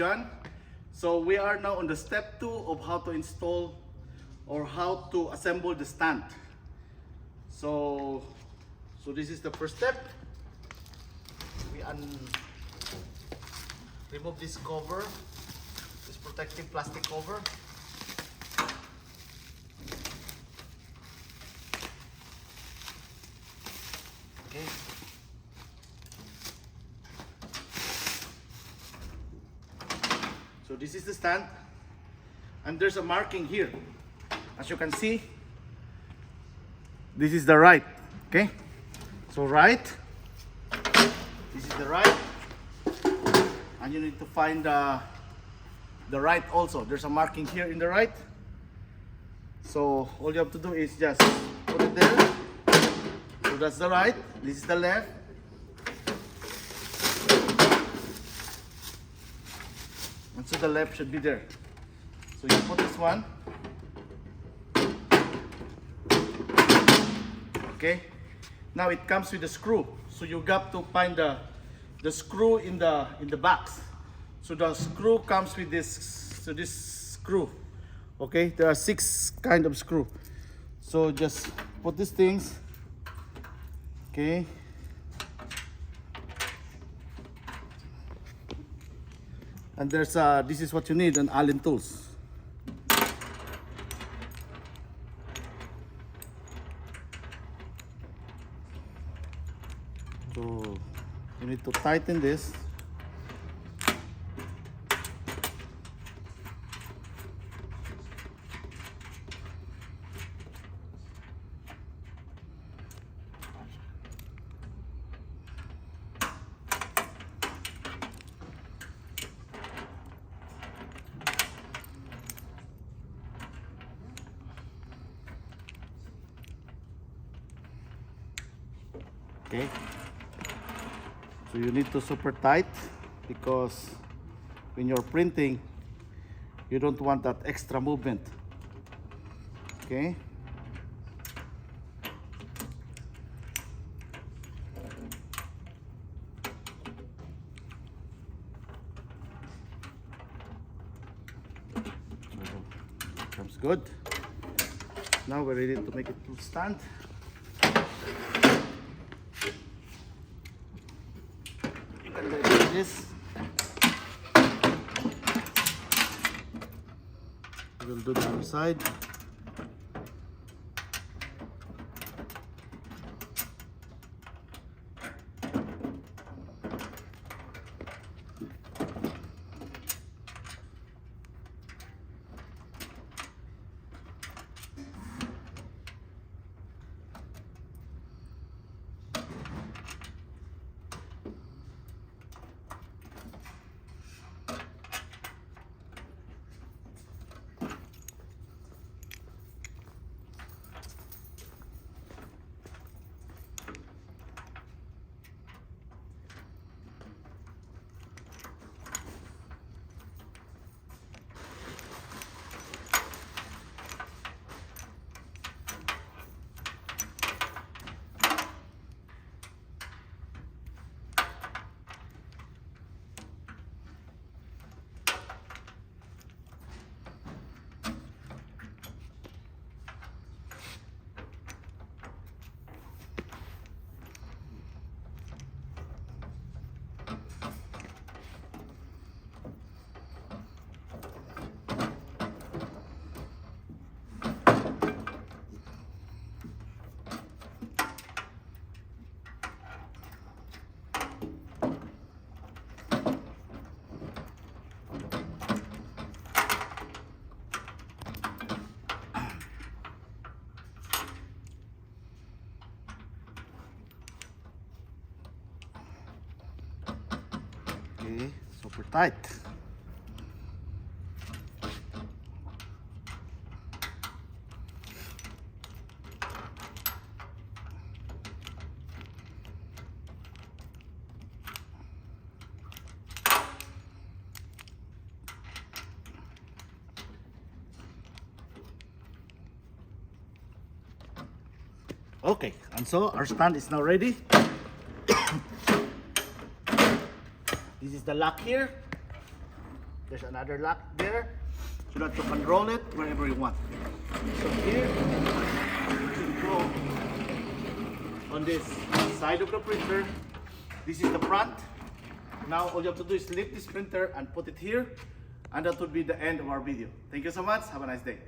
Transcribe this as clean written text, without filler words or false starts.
John. So we are now on the step 2 of how to install or how to assemble the stand. So this is the first step. We remove this cover, this protective plastic cover. Okay. So this is the stand, and there's a marking here. As you can see, this is the right. Okay, so right, this is the right, and you need to find the right also. There's a marking here in the right. So all you have to do is just put it there. So that's the right, this is the left. And so the left should be there. So you put this one. Okay. Now it comes with a screw. So you got to find the screw in the box. So the screw comes with this screw. Okay, there are 6 kind of screw. So just put these things. Okay. And there's this is what you need, an Allen tools. So you need to tighten this. Okay, so you need to super tight, because when you're printing you don't want that extra movement. Okay, so comes good. Now we're ready to make it to stand. This we'll do the other side. Okay, super tight. Okay, and so our stand is now ready. This is the lock here. There's another lock there so that you can roll it wherever you want. So here, you go on this side of the printer. This is the front. Now all you have to do is lift this printer and put it here, and that would be the end of our video. Thank you so much. Have a nice day.